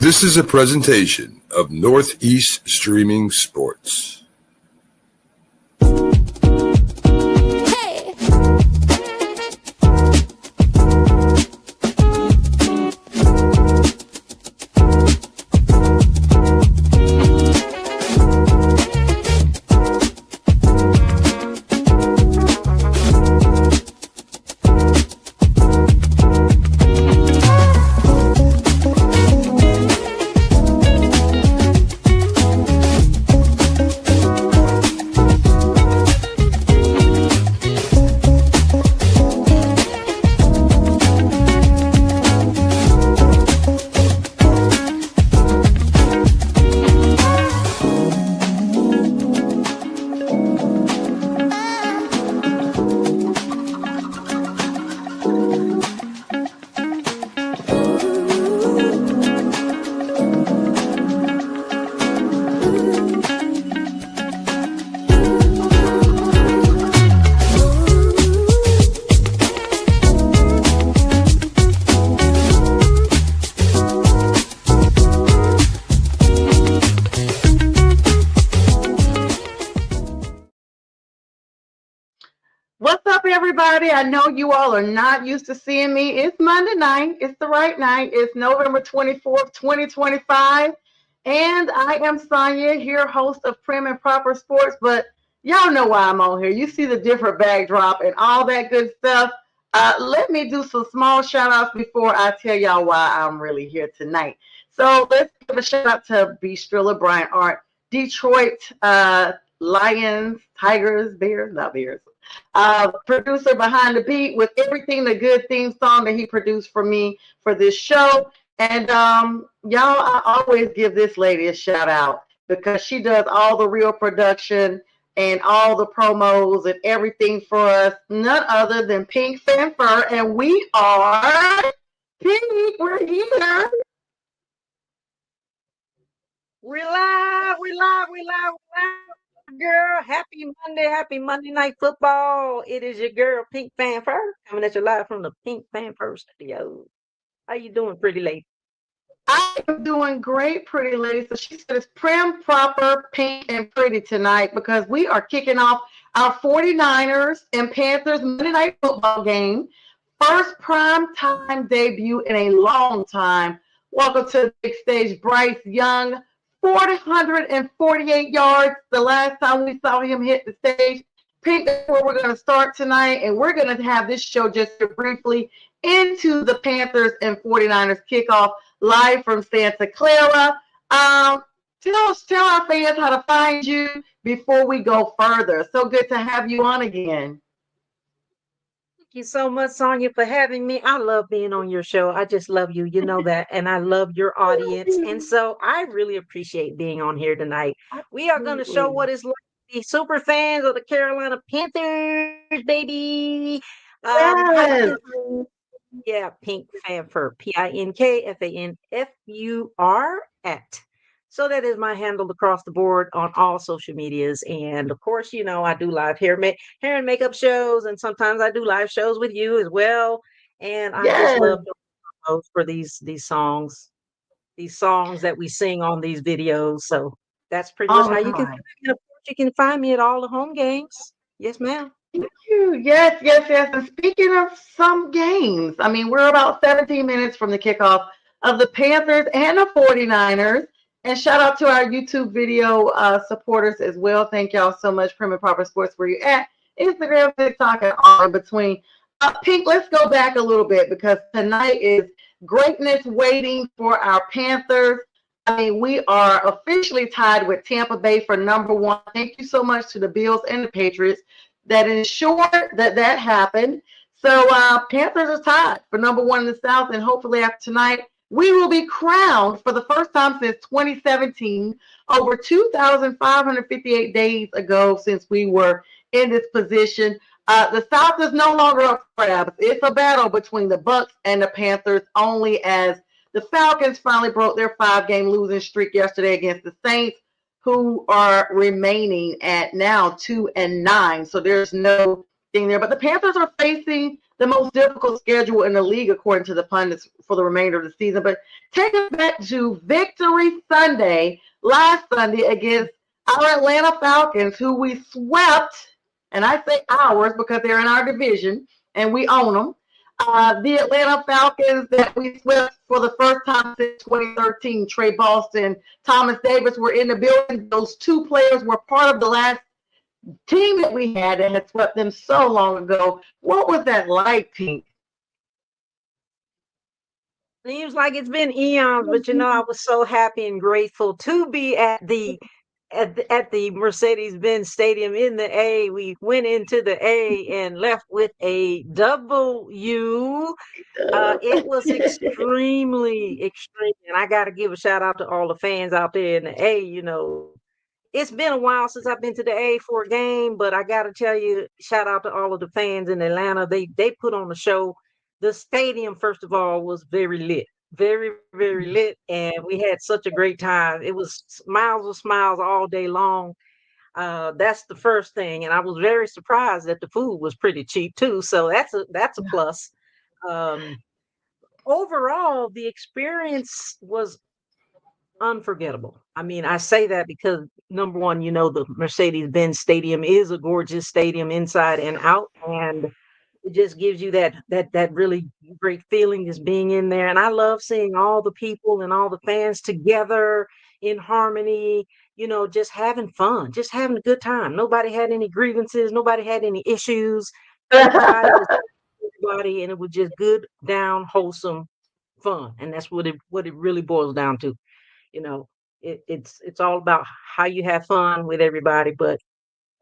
This is a presentation of Northeast Streaming Sports. What's up, everybody? I know you all are not used to seeing me. It's Monday night. It's the right night. It's November 24th, 2025. And I am Sonia here, host of Prim and Proper Sports. But y'all know why I'm on here. You see the different backdrop and all that good stuff. Let me do some small shout outs before I tell y'all why I'm really here tonight. So let's give a shout out to B. Striller, Brian Art, Detroit Lions, Tigers, Bears, not Bears. Producer behind the beat with everything, the good theme song that he produced for me for this show. And y'all, I always give this lady a shout out because she does all the real production and all the promos and everything for us. None other than Pink Fanfare, and we are Pink. We're here. We live. Girl, happy Monday night football. It is your girl, Pink Fanfare, coming at you live from the Pink Fanfare studio. How you doing, pretty lady? I am doing great, pretty lady. So she said it's prim, proper, pink, and pretty tonight because we are kicking off our 49ers and Panthers Monday night football game. First prime time debut in a long time. Welcome to the big stage, Bryce Young. 448 yards the last time we saw him hit the stage. Pink, that's where we're going to start tonight, and we're going to have this show just briefly into the Panthers and 49ers kickoff live from Santa Clara. Tell our fans how to find you before we go further. So good to have you on again. Thank you so much, Sonia, for having me. I love being on your show. I just love you. You know that. And I love your audience. And so I really appreciate being on here tonight. We are going to show what it's like to be super fans of the Carolina Panthers, baby. Yes. Yeah, Pink Fanfare, PINKFANFUR at. So that is my handle across the board on all social medias. And of course, you know, I do live hair and makeup shows. And sometimes I do live shows with you as well. And I just love those for these songs that we sing on these videos. So that's pretty much how you can find me. Of course, you can find me at all the home games. Yes, ma'am. Thank you. Yes. And speaking of some games, I mean, we're about 17 minutes from the kickoff of the Panthers and the 49ers. And shout out to our YouTube video supporters as well. Thank y'all so much, Prim and Proper Sports, where you at. Instagram, TikTok, and all in between. Pink, let's go back a little bit because tonight is greatness waiting for our Panthers. I mean, we are officially tied with Tampa Bay for number one. Thank you so much to the Bills and the Patriots that ensured that happened. So Panthers are tied for number one in the South, and hopefully after tonight, we will be crowned for the first time since 2017, over 2,558 days ago since we were in this position. The South is no longer up for grabs. It's a battle between the Bucs and the Panthers, only as the Falcons finally broke their 5-game losing streak yesterday against the Saints, who are remaining at now 2-9. So there's no thing there. But the Panthers are facing the most difficult schedule in the league, according to the pundits, for the remainder of the season. But take us back to Victory Sunday, last Sunday, against our Atlanta Falcons, who we swept, and I say ours because they're in our division and we own them. The Atlanta Falcons that we swept for the first time since 2013. Trey Boston, Thomas Davis were in the building. Those two players were part of the last team that we had that had swept them so long ago. What was that like, Pink? Seems like it's been eons, but I was so happy and grateful to be at the Mercedes-Benz Stadium in the A. We went into the A and left with a W. It was extremely, extreme, and I got to give a shout out to all the fans out there in the A. It's been a while since I've been to the A for a game, but I got to tell you, shout out to all of the fans in Atlanta. They put on a show. The stadium, first of all, was very lit, very, very lit, and we had such a great time. It was smiles of smiles all day long. That's the first thing, and I was very surprised that the food was pretty cheap too. So that's a plus. Um, Overall, the experience was unforgettable. I mean, I say that because number one, the Mercedes-Benz Stadium is a gorgeous stadium inside and out, and it just gives you that really great feeling just being in there. And I love seeing all the people and all the fans together in harmony, just having fun, just having a good time. Nobody had any grievances, nobody had any issues. Everybody was everybody, and it was just good, down, wholesome fun. And that's what it really boils down to. You know, it's all about how you have fun with everybody. But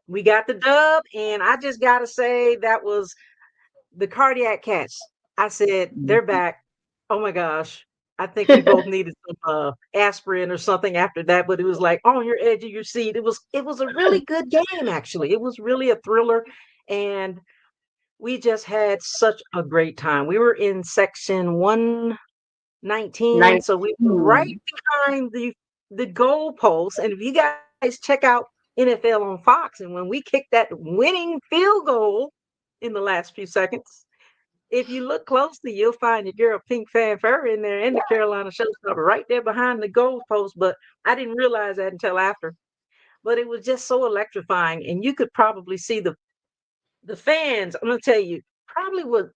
we got the dub, and I just gotta say that was the cardiac cats. I said they're back. Oh my gosh. I think we both needed some aspirin or something after that, but it was like on your edge of your seat. It was a really good game actually. It was really a thriller, and we just had such a great time. We were in section 119, so we were right 19. behind the goalpost. And if you guys check out NFL on Fox, and when we kicked that winning field goal in the last few seconds, if you look closely, you'll find your girl Pink Fanfare in there and the Carolina Showstopper right there behind the goalpost. But I didn't realize that until after. But it was just so electrifying, and you could probably see the fans. I'm gonna tell you, probably was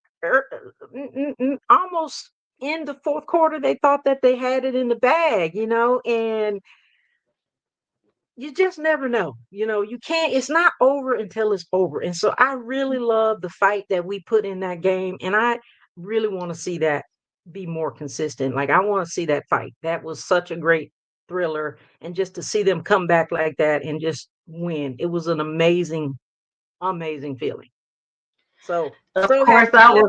almost in the fourth quarter. They thought that they had it in the bag, and you just never know. You can't, it's not over until it's over. And so I really love the fight that we put in that game. And I really want to see that be more consistent. Like, I want to see that fight. That was such a great thriller. And just to see them come back like that and just win, it was an amazing, amazing feeling. So, Of so course, happy.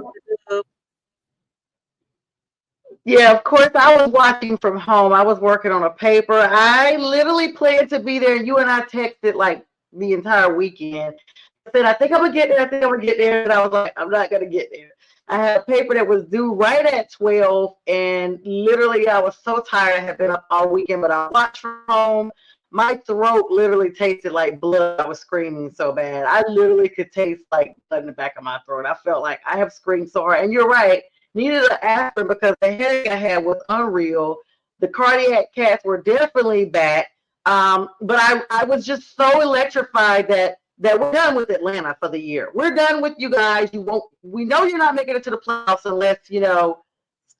yeah, of course, I was watching from home. I was working on a paper. I literally planned to be there. You and I texted like the entire weekend. I said, I think I'm gonna get there. I think I'm gonna get there. And I was like, I'm not gonna get there. I had a paper that was due right at 12, and literally I was so tired. I had been up all weekend, but I watched from home. My throat literally tasted like blood. I was screaming so bad. I literally could taste like blood in the back of my throat. I felt like I have screamed so hard. And you're right. Needed an aspirin because the headache I had was unreal. The cardiac cats were definitely back. But I was just so electrified that we're done with Atlanta for the year. We're done with you guys. We know you're not making it to the playoffs unless,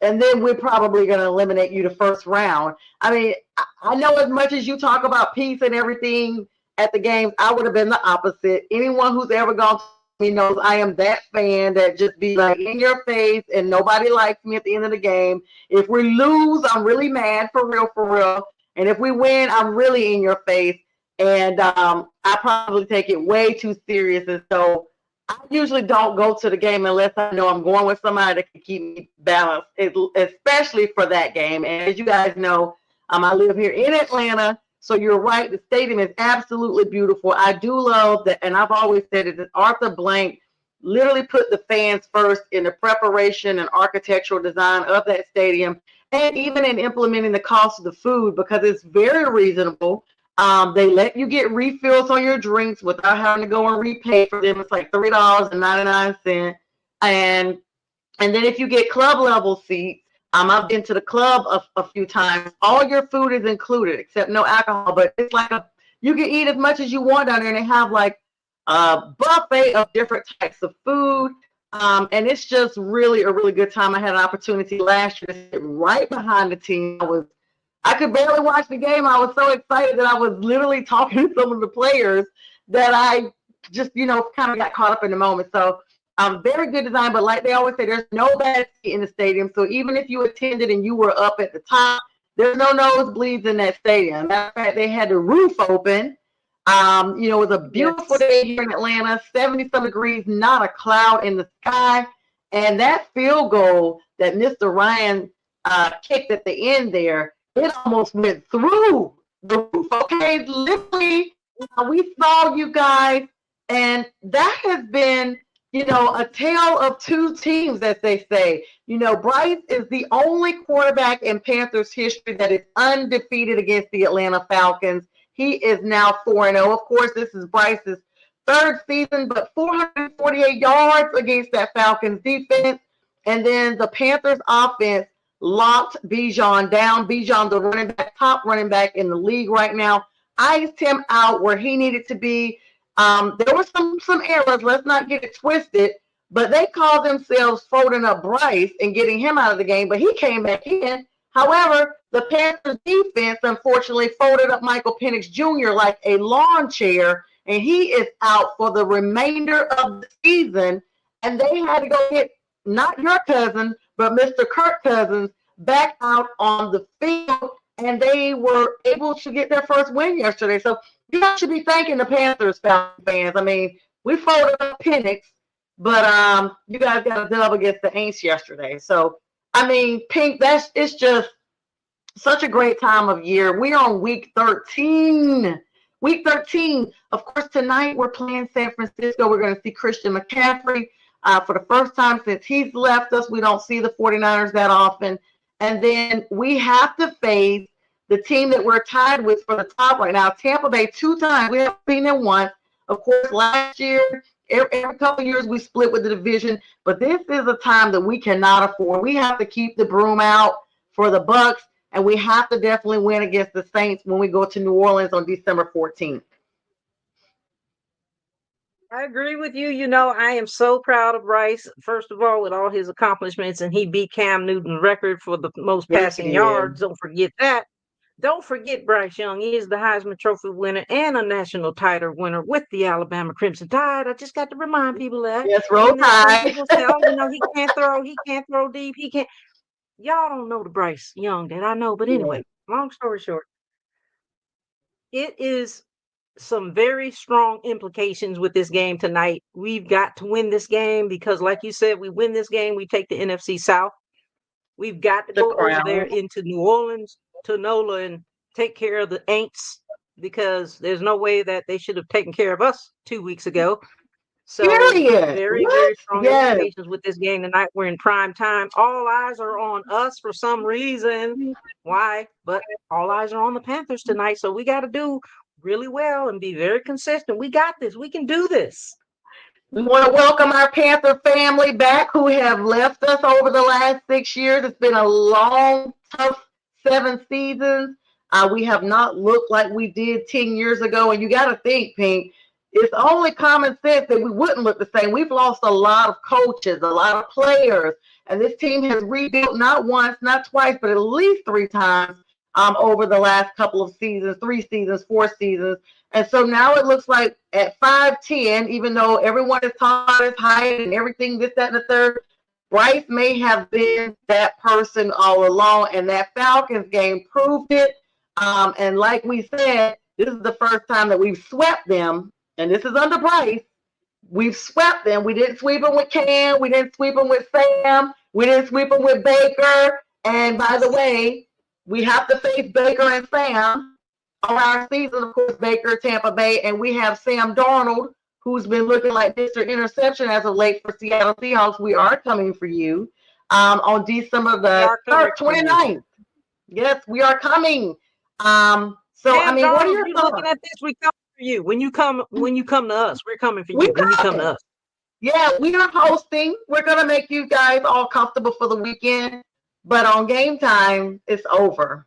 and then we're probably going to eliminate you the first round. I mean, I know as much as you talk about peace and everything at the games, I would have been the opposite. Anyone who's ever gone to me knows I am that fan that just be like in your face and nobody likes me at the end of the game. If we lose, I'm really mad for real. And if we win, I'm really in your face. And I probably take it way too serious. And so I usually don't go to the game unless I know I'm going with somebody that can keep me balanced, especially for that game. And as you guys know, I live here in Atlanta. So you're right. The stadium is absolutely beautiful. I do love that. And I've always said it, that Arthur Blank literally put the fans first in the preparation and architectural design of that stadium, and even in implementing the cost of the food, because it's very reasonable. They let you get refills on your drinks without having to go and repay for them. It's like $3.99. And then if you get club level seats, I've been to the club a few times. All your food is included except no alcohol, but it's like you can eat as much as you want down there, and they have like a buffet of different types of food. And it's just really a really good time. I had an opportunity last year to sit right behind the team. I could barely watch the game. I was so excited that I was literally talking to some of the players that I just, kind of got caught up in the moment. So very good design, but like they always say, there's no bad seat in the stadium. So even if you attended and you were up at the top, there's no nosebleeds in that stadium. Matter of fact, they had the roof open. It was a beautiful day here in Atlanta, 70-some degrees, not a cloud in the sky. And that field goal that Mr. Ryan kicked at the end there, it almost went through the roof. Okay, literally, we saw you guys, and that has been, a tale of two teams, as they say. Bryce is the only quarterback in Panthers history that is undefeated against the Atlanta Falcons. He is now 4-0. Of course, this is Bryce's third season, but 448 yards against that Falcons defense. And then the Panthers offense locked Bijan down. Bijan, the top running back in the league right now, iced him out where he needed to be. There were some errors. Let's not get it twisted. But they called themselves folding up Bryce and getting him out of the game, but he came back in. However, the Panthers defense, unfortunately, folded up Michael Penix Jr. like a lawn chair, and he is out for the remainder of the season. And they had to go get not your cousin, but Mr. Kirk Cousins back out on the field, and they were able to get their first win yesterday. So you guys should be thanking the Panthers fans. I mean, we folded up Penix, but you guys got a dub against the Aints yesterday. So I mean, Pink, it's just such a great time of year. We're on week 13. Week 13. Of course, tonight we're playing San Francisco. We're going to see Christian McCaffrey for the first time since he's left us. We don't see the 49ers that often. And then we have to face the team that we're tied with for the top right now, Tampa Bay, 2 times. We haven't seen them once. Of course, last year, every couple of years we split with the division, but this is a time that we cannot afford. We have to keep the broom out for the Bucks, and we have to definitely win against the Saints when we go to New Orleans on December 14th. I agree with you. I am so proud of Bryce, first of all, with all his accomplishments, and he beat Cam Newton's record for the most passing yards. Don't forget that. Don't forget Bryce Young. He is the Heisman Trophy winner and a national title winner with the Alabama Crimson Tide. I just got to remind people that. Yes, roll Tide. People say, he can't throw deep. He can't. Y'all don't know the Bryce Young that I know. But anyway, long story short, it is some very strong implications with this game tonight. We've got to win this game because, like you said, we win this game, we take the NFC South. We've got to go over there into New Orleans, to NOLA, and take care of the Aints because there's no way that they should have taken care of us 2 weeks ago. So very strong implications with this game tonight. We're in prime time. All eyes are on us for some reason. Why? But all eyes are on the Panthers tonight. So we got to do really well and be very consistent. We got this. We can do this. We want to welcome our Panther family back who have left us over the last 6 years. It's been a long, tough 7 seasons. We have not looked like we did 10 years ago. And you got to think, Pink, it's only common sense that we wouldn't look the same. We've lost a lot of coaches, a lot of players, and this team has rebuilt not once, not twice, but at least 3 times over the last couple of seasons, 3 seasons, 4 seasons. And so now it looks like at 5'10", even though everyone is taught his height and everything, this, that, and the third, Bryce may have been that person all along, and that Falcons game proved it. And like we said, this is the first time that we've swept them, and this is under Bryce. We've swept them. We didn't sweep them with Cam. We didn't sweep them with Sam. We didn't sweep them with Baker. And by the way, we have to face Baker and Sam on our season, of course, Baker, Tampa Bay, and we have Sam Darnold, who's been looking like Mr. Interception as of late for Seattle Seahawks. We are coming for you on December the 29th. Yes, we are coming. So, Sam, I mean, what are your thoughts? Looking at this, we come for you. When you come to us, we're coming for you. When you come to us. Yeah, we are hosting. We're gonna make you guys all comfortable for the weekend, but on game time, it's over.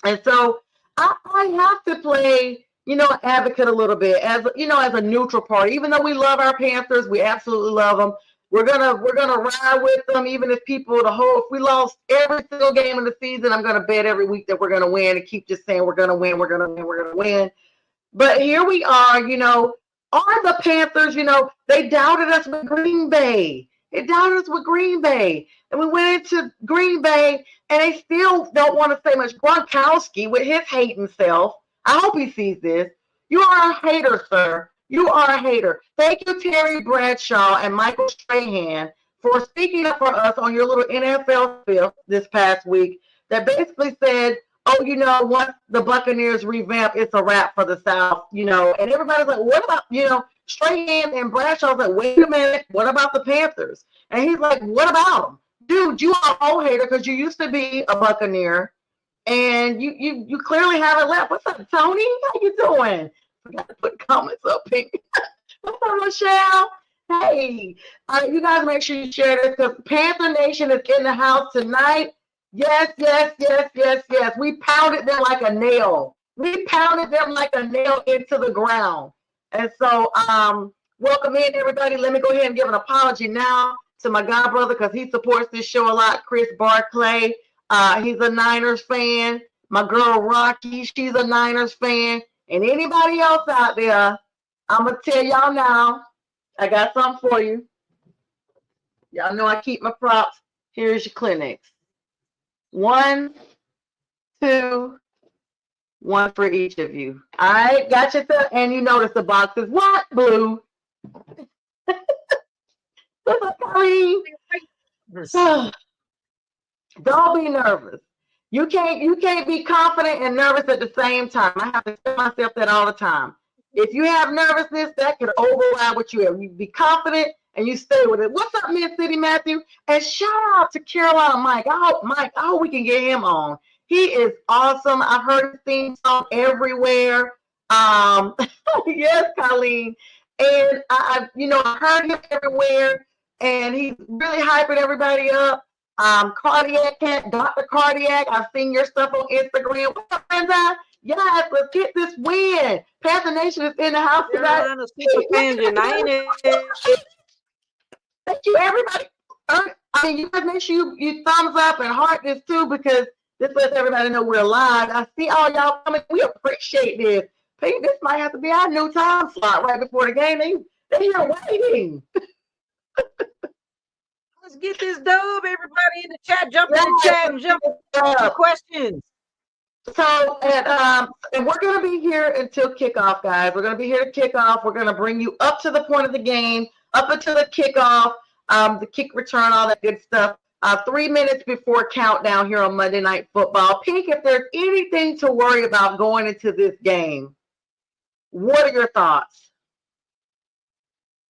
And so I have to play, advocate a little bit as as a neutral party. Even though we love our Panthers, we absolutely love them. We're gonna ride with them, even if if we lost every single game of the season, I'm gonna bet every week that we're gonna win and keep just saying we're gonna win, we're gonna win, we're gonna win. But here we are the Panthers, they doubted us with Green Bay. They doubted us with Green Bay. And we went into Green Bay and they still don't want to say much. Gronkowski with his hating self. I hope he sees this. You are a hater, sir. You are a hater. Thank you, Terry Bradshaw and Michael Strahan, for speaking up for us on your little NFL fifth this past week that basically said, oh, once the Buccaneers revamp, it's a wrap for the South, and everybody's like, what about, Strahan and Bradshaw's like, wait a minute, what about the Panthers? And he's like, what about them? Dude, you are a whole hater because you used to be a Buccaneer and you clearly haven't left. What's up, Tony? How you doing? Forgot to put comments up, Pink. What's up, Michelle? Hey, you guys make sure you share this because Panther Nation is in the house tonight. Yes, yes, yes, yes, yes. We pounded them like a nail. We pounded them like a nail into the ground. And so, welcome in, everybody. Let me go ahead and give an apology now to my god brother because he supports this show a lot, Chris Barclay. He's a Niners fan. My girl Rocky, she's a Niners fan. And anybody else out there, I'm going to tell y'all now, I got something for you. Y'all know I keep my props. Here's your clinics. 1, 2, 1 for each of you. All right, got you. And you notice the box is what? Blue. What's up, Colleen? Don't be nervous. You can't be confident and nervous at the same time. I have to tell myself that all the time. If you have nervousness, that could override what you have. You be confident and you stay with it. What's up, Mid-City Matthew? And shout out to Carolina Mike. I hope we can get him on. He is awesome. I've heard his theme song everywhere. Yes, Colleen. And I heard him everywhere, and he's really hyping everybody up. Cardiac Cat, Dr. Cardiac. I've seen your stuff on Instagram. What's up, Brenda? Yes, let's get this win. Panther Nation is in the house tonight. Thank you, everybody. You guys make sure you thumbs up and heart this too because this lets everybody know we're live. I see all y'all coming. We appreciate this. This might have to be our new time slot right before the game. They here waiting. Let's get this dub. Everybody in the chat, jump in the chat and jump into questions. So, and we're going to be here until kickoff, guys. We're going to be here to kick off. We're going to bring you up to the point of the game, up until the kickoff, the kick return, all that good stuff. 3 minutes before countdown here on Monday Night Football. Pink, if there's anything to worry about going into this game, what are your thoughts?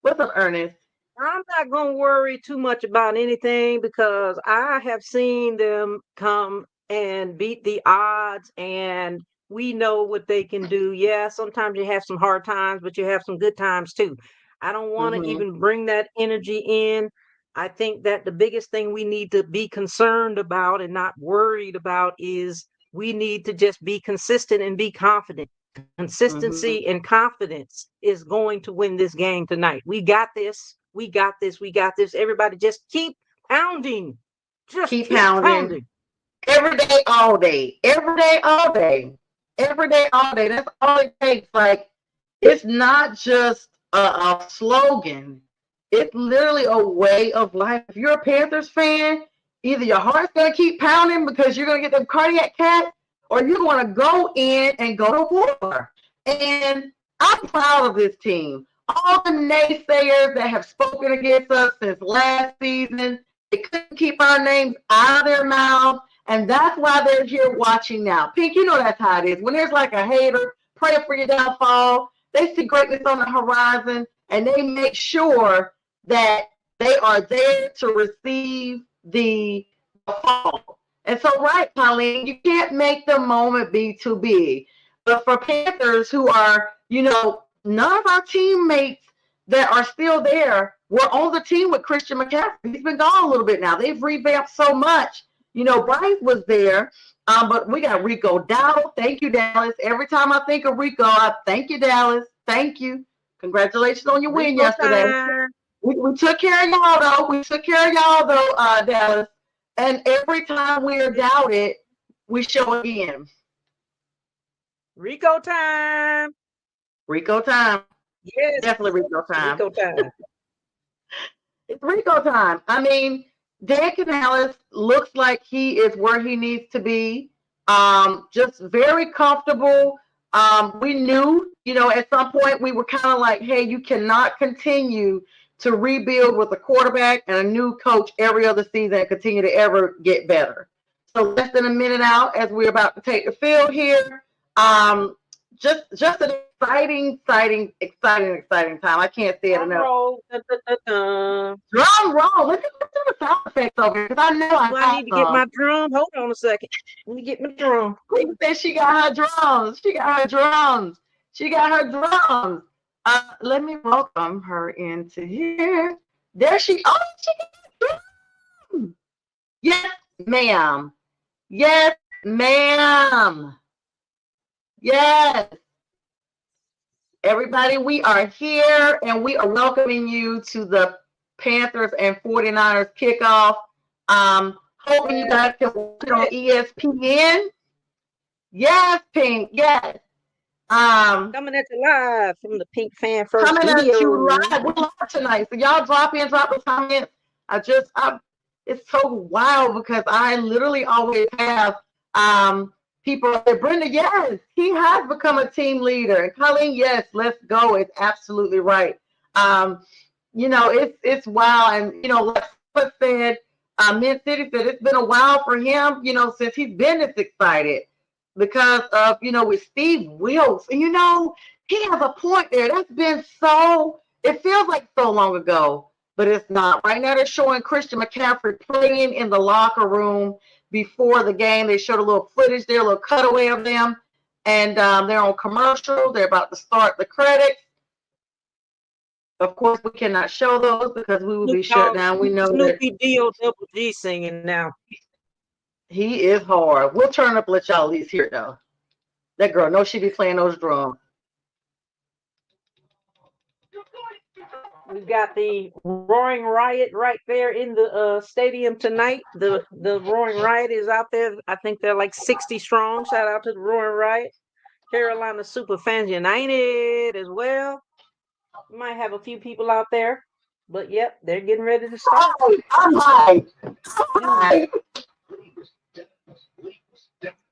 What's up, Ernest? I'm not going to worry too much about anything because I have seen them come and beat the odds, and we know what they can do. Yeah, sometimes you have some hard times, but you have some good times too. I don't want to even bring that energy in. I think that the biggest thing we need to be concerned about and not worried about is we need to just be consistent and be confident. Consistency and confidence is going to win this game tonight. We got this. We got this. We got this. Everybody just keep pounding. Just keep pounding. Every day, all day. Every day, all day. Every day, all day. That's all it takes. Like, it's not just a slogan. It's literally a way of life. If you're a Panthers fan, either your heart's going to keep pounding because you're going to get them cardiac cats, or you're going to go in and go to war. And I'm proud of this team. All the naysayers that have spoken against us since last season, they couldn't keep our names out of their mouth. And that's why they're here watching now. Pink, you know that's how it is. When there's like a hater praying for your downfall, they see greatness on the horizon, and they make sure that they are there to receive the fall. And so, right, Colleen, you can't make the moment be too big. But for Panthers who are, none of our teammates that are still there were on the team with Christian McCaffrey. He's been gone a little bit now. They've revamped so much. You know, Bryce was there, but we got Rico Dowdle. Thank you, Dallas. Every time I think of Rico, I thank you, Dallas. Thank you. Congratulations on your win Rico yesterday. time. We took care of y'all, though. We took care of y'all, though, Dallas. And every time we are doubted, we show again. Rico time. Rico time. Yes. Definitely Rico time. Rico time. It's Rico time. I mean, Dan Canales looks like he is where he needs to be. Just very comfortable. We knew, you know, at some point we were kind of like, hey, you cannot continue to rebuild with a quarterback and a new coach every other season and continue to ever get better. So less than a minute out as we're about to take the field here. Just an exciting time. I can't say it enough. Roll. Da, da, da, da. Drum roll. Let's do the sound effects over here because I know I need to get my drum. Hold on a second. Let me get my drum. Queen said she got her drums. Let me welcome her into here. There she. Oh, she got drums. Yes, ma'am. Yes, ma'am. Yes. Everybody, we are here and we are welcoming you to the Panthers and 49ers kickoff. Hoping you guys can watch it on ESPN. Yes, Pink. Yes. Coming at you live from the Pink Fan First Coming Studio. at you live. We're live tonight. So y'all drop the comments. It's so wild because I literally always have people say, Brenda, yes, he has become a team leader. And Colleen, yes, let's go. It's absolutely right. You know, it's wild. And, you know, like I said, Mint City said it's been a while for him, you know, since he's been this excited because of, you know, with Steve Wilkes. And, you know, he has a point there. That's been it feels like so long ago, but it's not. Right now they're showing Christian McCaffrey playing in the locker room before the game. They showed a little footage there, a little cutaway of them. And they're on commercial. They're about to start the credits. Of course, we cannot show those because we will be shut down. We know Snoopy D-O-double-G singing now. He is hard. We'll turn up, let y'all at least hear it, though. That girl knows she be playing those drums. We've got the Roaring Riot right there in the stadium tonight. The Roaring Riot is out there. I think they're like 60 strong. Shout out to the Roaring Riot. Carolina Superfans United as well. We might have a few people out there, but yep, they're getting ready to start. I'm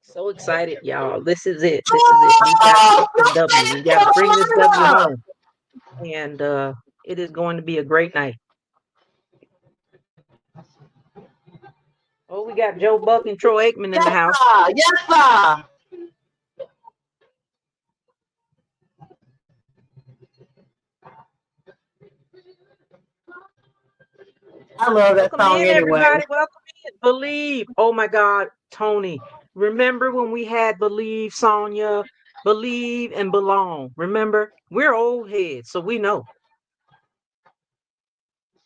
So excited, y'all. This is it. We got the W. We got to bring this W home. And it is going to be a great night. Oh, we got Joe Buck and Troy Aikman in the house. Yes, sir. I love that song anyway. Everybody, welcome in. Believe. Oh my God, Tony. Remember when we had Believe, Sonia, Believe and Belong? Remember? We're old heads, so we know.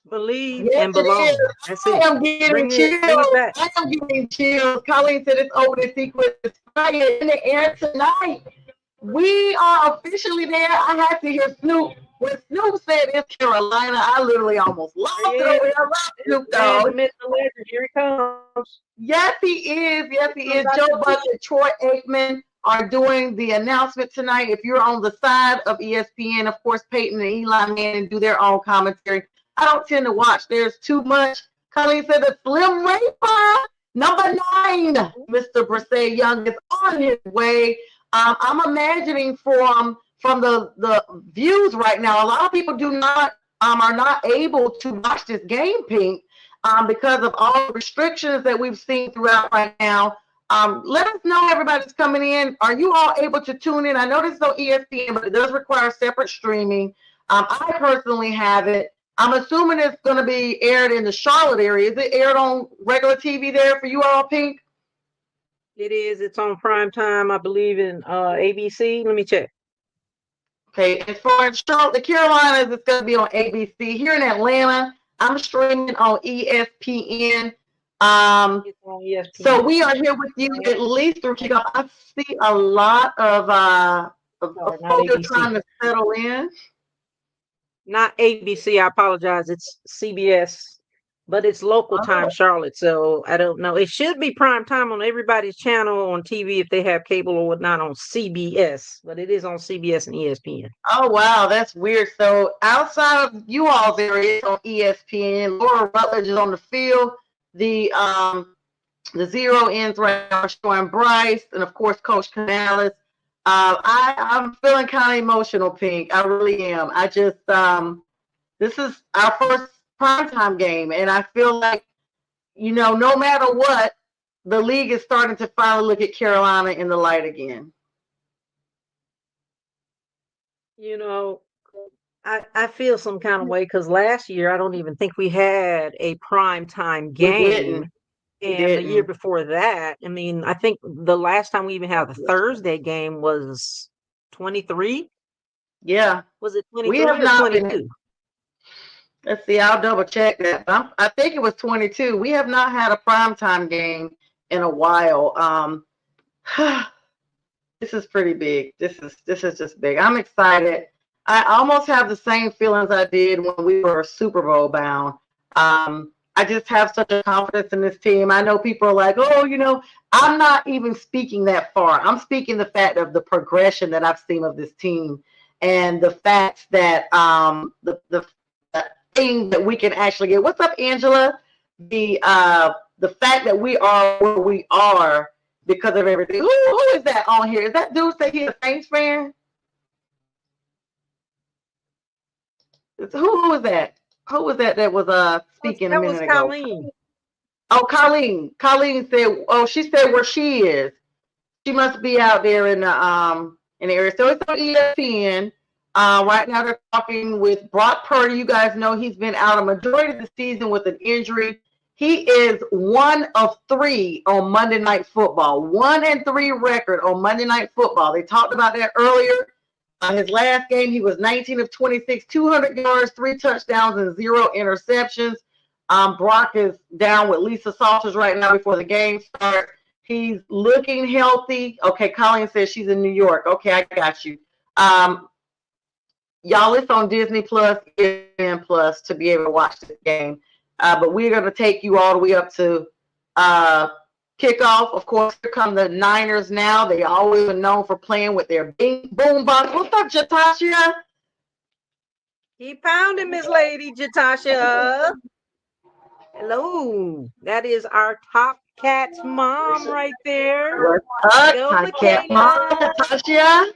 Believe and belong. That's it. I am getting chills. I am getting chills. Colleen said it's over the sequence. It's fire in the air tonight. We are officially there. I had to hear Snoop. When Snoop said it's Carolina, I literally almost lost it. I love Snoop Dogg. Here he comes. Yes, he is. Yes, he is. Joe Buck and Troy Aikman are doing the announcement tonight. If you're on the side of ESPN, of course, Peyton and Eli Manning do their own commentary. I don't tend to watch. There's too much. Colleen said the Slim Reaper, number 9, Mr. Brissett Young is on his way. I'm imagining from the views right now, a lot of people are not able to watch this game, Pink, because of all the restrictions that we've seen throughout right now. Let us know everybody's coming in. Are you all able to tune in? I know this is on ESPN, but it does require separate streaming. I personally have it. I'm assuming it's going to be aired in the Charlotte area. Is it aired on regular TV there for you all, Pink? It is. It's on prime time, I believe, in ABC. Let me check. Okay, as far as Charlotte, the Carolinas, it's going to be on ABC. Here in Atlanta, I'm streaming on ESPN. It's on ESPN. So we are here with you at least through kickoff. I see a lot of Not folks ABC. trying to settle in. Not ABC. I apologize. It's CBS, but it's local time Charlotte. So I don't know. It should be prime time on everybody's channel on TV if they have cable or whatnot on CBS, but it is on CBS and ESPN. Oh wow, that's weird. So outside of you all's area, it's on ESPN. Laura Rutledge is on the field. The zero ends right now showing Bryce and of course Coach Canales. I'm feeling kind of emotional, Pink. I really am. I just this is our first primetime game, and I feel like, you know, no matter what, the league is starting to finally look at Carolina in the light again. You know, I feel some kind of way because last year I don't even think we had a prime time game. And the year before that, I mean, I think the last time we even had a Thursday game was 23. Yeah. Was it 23 we have or not 22? Been, let's see, I'll double check that. I think it was 22. We have not had a primetime game in a while. This is pretty big. This is just big. I'm excited. I almost have the same feelings I did when we were Super Bowl bound. I just have such a confidence in this team. I know people are like, oh, you know, I'm not even speaking that far. I'm speaking the fact of the progression that I've seen of this team and the fact that the thing that we can actually get. What's up, Angela? The fact that we are where we are because of everything. Who is that on here? Is that dude say he's a Saints fan? Who was that? Who was that was speaking a minute ago? Colleen. Oh, Colleen. Colleen said, oh, she said where she is. She must be out there in the area. So it's on ESPN. Right now they're talking with Brock Purdy. You guys know he's been out a majority of the season with an injury. He is 1 of 3 on Monday Night Football. 1-3 record on Monday Night Football. They talked about that earlier. His last game, he was 19 of 26, 200 yards, 3 touchdowns, and 0 interceptions. Brock is down with Lisa Salters right now before the game starts. He's looking healthy. Okay, Colleen says she's in New York. Okay, I got you. Y'all, it's on Disney Plus, ESPN Plus to be able to watch this game. But we're going to take you all the way up to kickoff. Of course, here come the Niners now. They always are known for playing with their big boom box. What's up, Jatasha? Keep pounding, Miss Lady Jatasha. Hello. That is our Top Cat's mom right there. What's up, Top Cat mom, Jatasha?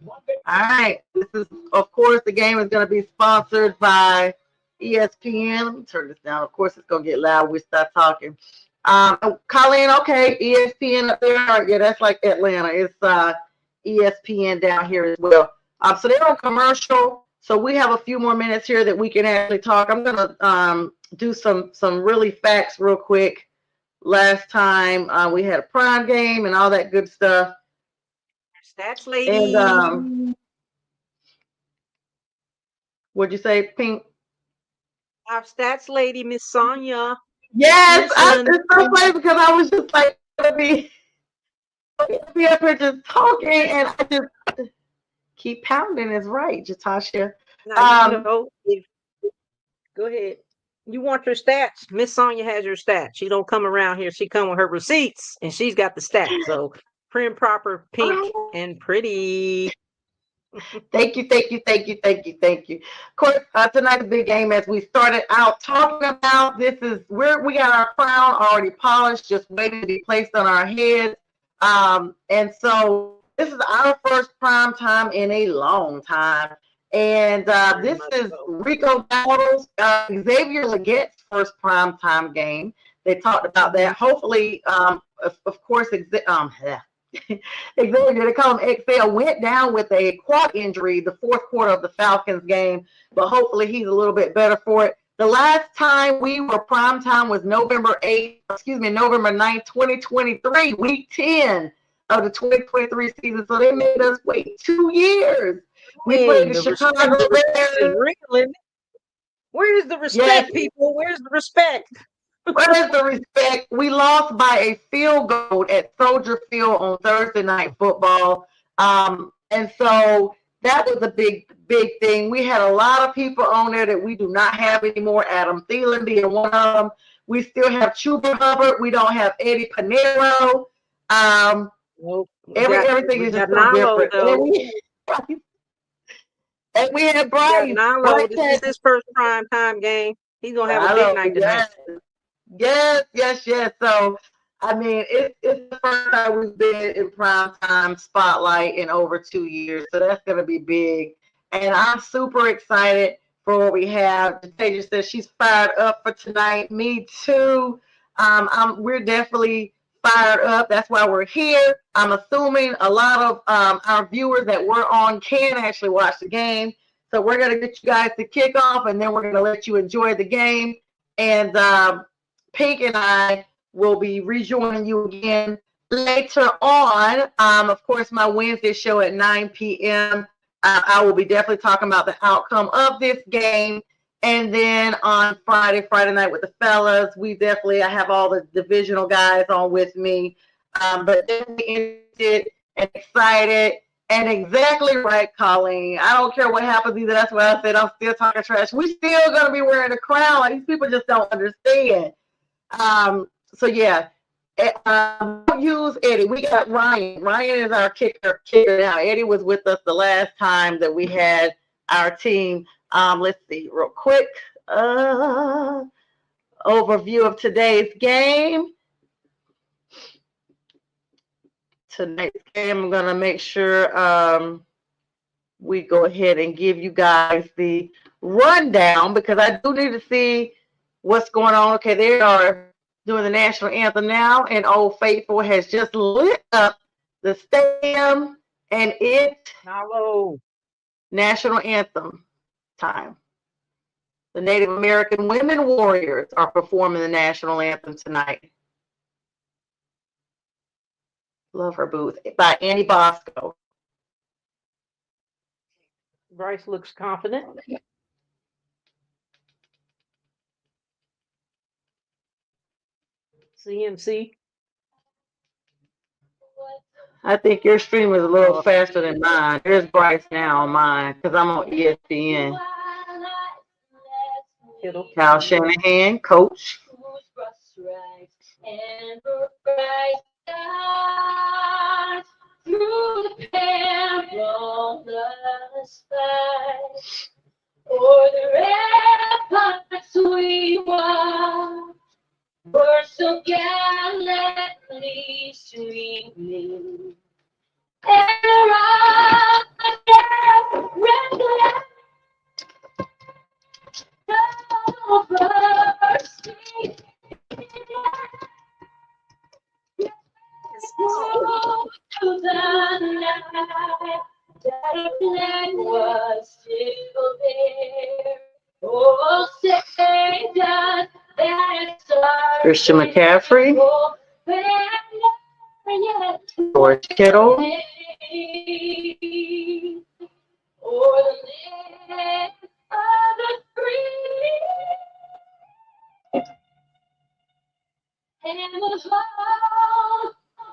All right. This is, of course, the game is going to be sponsored by ESPN. Let me turn this down. Of course, it's going to get loud. We start talking. Colleen, okay, ESPN up there. Yeah, that's like Atlanta. It's ESPN down here as well. So they're on commercial. So we have a few more minutes here that we can actually talk. I'm gonna do some really facts real quick. Last time we had a prime game and all that good stuff. Stats lady. And what'd you say, Pink? Our stats lady, Miss Sonia. Yes, it's so funny because I was just like, be up here just talking, and I just keep pounding. Is right, Jatasha. Go ahead. You want your stats? Miss Sonia has your stats. She don't come around here. She come with her receipts, and she's got the stats. So prim, proper, pink, and pretty. Thank you. Of course, tonight's a big game as we started out talking about. This is where we got our crown already polished, just waiting to be placed on our heads. And so this is our first prime time in a long time. And this is Rico Dowdle's, Xavier Leggett's first prime time game. They talked about that. Hopefully, of course, Xavier, they call him XL, went down with a quad injury the fourth quarter of the Falcons game, but hopefully he's a little bit better for it. The last time we were prime time was November 9th, 2023, week 10 of the 2023 season. So they made us wait 2 years. We played Hey, the the Chicago respect is Bears. real. Where's the Yes. respect, people? Where's the respect? What is the respect? We lost by a field goal at Soldier Field on Thursday Night Football. And so that was a big thing. We had a lot of people on there that we do not have anymore. Adam Thielen being one of them. We still have Chuba Hubbard. We don't have Eddie Pinero. Nope. Everything We is just got so Nalo different. though. And we had We got Bryce. Nalo. This is his first prime time game. He's gonna have a big night tonight. Yes. So, I mean, it's the first time we've been in prime time spotlight in over 2 years. So that's going to be big. And I'm super excited for what we have. Tasia says she's fired up for tonight. Me too. We're definitely fired up. That's why we're here. I'm assuming a lot of our viewers that were on can actually watch the game. So we're going to get you guys to kick off, and then we're going to let you enjoy the game. And Pink and I will be rejoining you again later on. Of course, my Wednesday show at 9 p.m. I will be definitely talking about the outcome of this game. And then on Friday night with the fellas, I have all the divisional guys on with me. But definitely interested and excited. And exactly right, Colleen. I don't care what happens either. That's why I said I'm still talking trash. We still gonna be wearing a crown. Like, these people just don't understand. So yeah, don't use Eddie. We got Ryan. Ryan is our kicker now. Eddie was with us the last time that we had our team. Let's see real quick. Overview of today's game. Tonight's game, I'm gonna make sure we go ahead and give you guys the rundown, because I do need to see what's going on. Okay, they are doing the national anthem now, and Old Faithful has just lit up the stadium, and it Nalo. national anthem time. The Native American Women Warriors are performing the national anthem tonight. Love Her Booth by Annie Bosco. Bryce looks confident. CMC. I think your stream is a little faster than mine. There's Bryce now on mine because I'm on ESPN. Kyle Shanahan, coach. Through the perilous fight, o'er the ramparts we walk, were so gallantly streaming, and around the death reckless, no bursting. To the night, that flag was still there. Oh, say does that star Christian McCaffrey, George Kittle, or the land of the free and the home of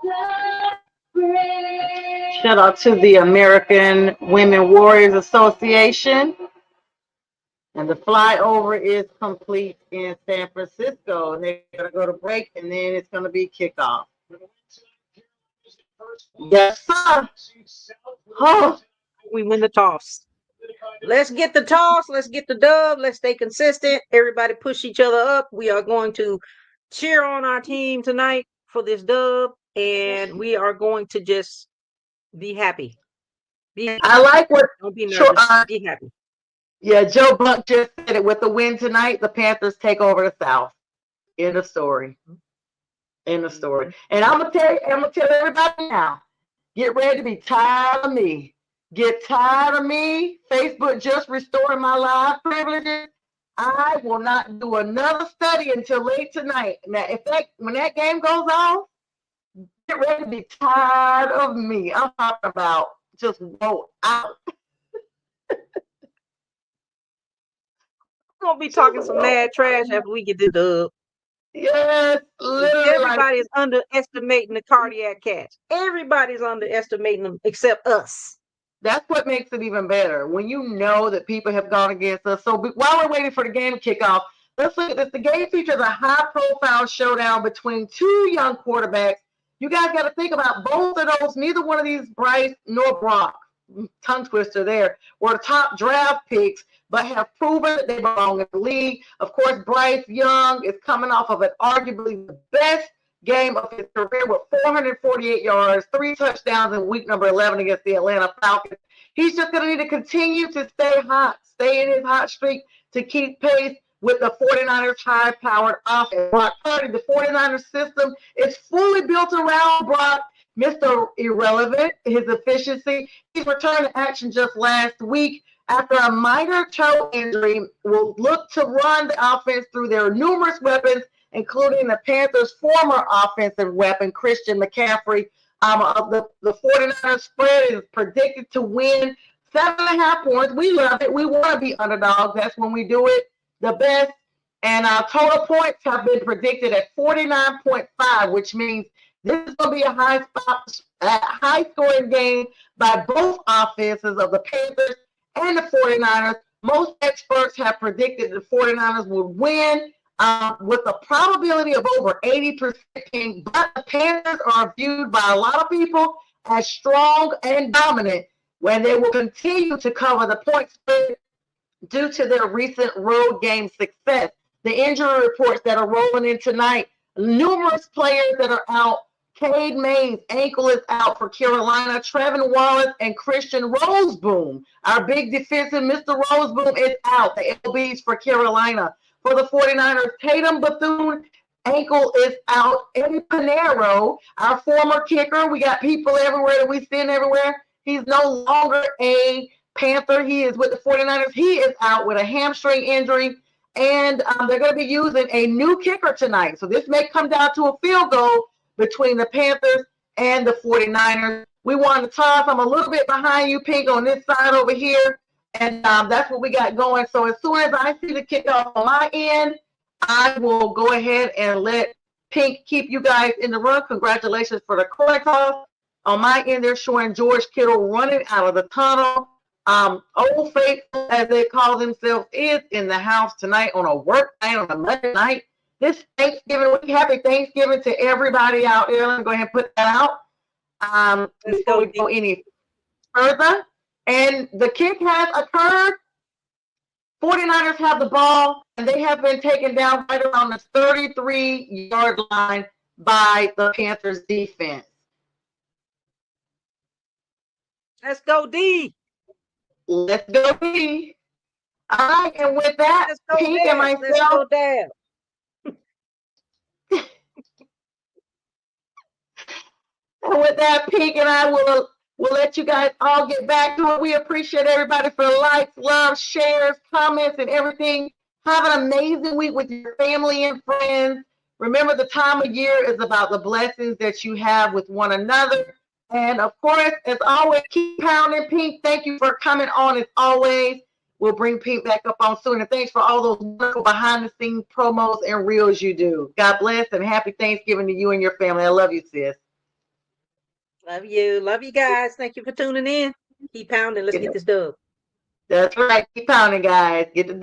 the brave. shout out to the American Women Warriors Association. And the flyover is complete in San Francisco. And they're going to go to break, and then it's going to be kickoff. Yes, sir. Oh. We win the toss. Let's get the toss. Let's get the dub. Let's stay consistent. Everybody push each other up. We are going to cheer on our team tonight for this dub, and we are going to just be happy. I like what. Don't be nervous. Be happy. Yeah, Joe Buck just said it. With the win tonight, the Panthers take over the South. End of story. End of story. And I'm gonna tell everybody now. Get ready to be tired of me. Get tired of me. Facebook just restoring my live privileges. I will not do another study until late tonight. Now, when that game goes off, get ready to be tired of me. I'm talking about just go out. We're gonna be talking some mad trash after we get this dub. Yes, literally. Everybody is underestimating the cardiac catch. Everybody's underestimating them except us. That's what makes it even better when you know that people have gone against us. So while we're waiting for the game to kick off, let's look at this. The game features a high-profile showdown between two young quarterbacks. You guys got to think about both of those. Neither one of these, Bryce nor Brock, tongue twister there, were top draft picks, but have proven that they belong in the league. Of course, Bryce Young is coming off of arguably the best game of his career with 448 yards, 3 touchdowns in week number 11 against the Atlanta Falcons. He's just going to need to continue to stay hot, stay in his hot streak to keep pace with the 49ers' high-powered offense. Brock Purdy, the 49ers system is fully built around Brock, Mr. Irrelevant, his efficiency. He's returned to action just last week after a minor toe injury. Will look to run the offense through their numerous weapons, including the Panthers' former offensive weapon, Christian McCaffrey. The 49ers spread is predicted to win 7.5 points. We love it. We want to be underdogs. That's when we do it the best. And our total points have been predicted at 49.5, which means this is going to be a high-scoring game by both offenses of the Panthers and the 49ers. Most experts have predicted the 49ers would win with a probability of over 80%, but the Panthers are viewed by a lot of people as strong and dominant when they will continue to cover the point spread due to their recent road game success. The injury reports that are rolling in tonight, numerous players that are out. Cade Main's ankle is out for Carolina. Trevin Wallace and Christian Roseboom, our big defensive Mr. Roseboom, is out. The LBs for Carolina. For the 49ers, Tatum Bethune ankle is out. Eddie Pinheiro, our former kicker, we got people everywhere that we send everywhere. He's no longer a Panther. He is with the 49ers. He is out with a hamstring injury, and they're going to be using a new kicker tonight. So this may come down to a field goal between the Panthers and the 49ers. We won the toss. I'm a little bit behind you, Pink, on this side over here. And that's what we got going. So as soon as I see the kickoff on my end, I will go ahead and let Pink keep you guys in the run. Congratulations for the coin toss. On my end, they're showing George Kittle running out of the tunnel. Old Faithful, as they call themselves, is in the house tonight on a work night, on a Monday night. This Thanksgiving week, happy Thanksgiving to everybody out there. Let me go ahead and put that out before we go any further. And the kick has occurred. 49ers have the ball, and they have been taken down right around the 33-yard line by the Panthers defense. Let's go, D. Let's go, D. All right, and with that, Pink and myself. Let's go down. And with that, Pink and I will let you guys all get back to it. We appreciate everybody for the likes, love, shares, comments, and everything. Have an amazing week with your family and friends. Remember, the time of year is about the blessings that you have with one another. And of course, as always, keep pounding, Pink. Thank you for coming on as always. We'll bring Pink back up on soon. And thanks for all those wonderful behind-the-scenes promos and reels you do. God bless and happy Thanksgiving to you and your family. I love you, sis. Love you. Love you guys. Thank you for tuning in. Keep pounding. Let's get this dub. That's right. Keep pounding, guys. Get the